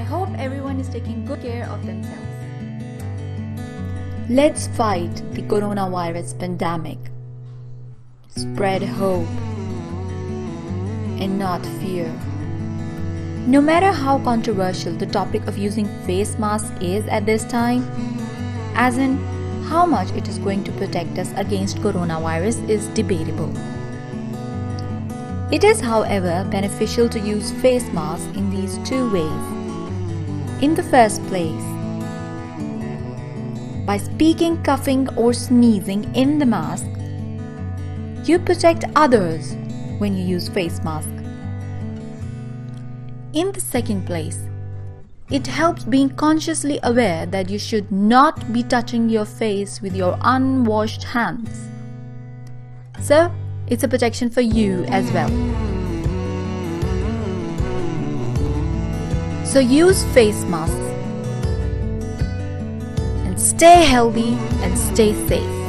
hope everyone is taking good care of themselves. Let's fight the coronavirus pandemic. Spread hope and not fear. No matter how controversial the topic of using face masks is at this time, as in how much it is going to protect us against coronavirus is debatable. It is, however, beneficial to use face masks in these two ways. In the first place, by speaking, coughing or sneezing in the mask, you protect others when you use face mask. In the second place, it helps being consciously aware that you should not be touching your face with your unwashed hands. So, it's a protection for you as well. So use face masks and stay healthy and stay safe.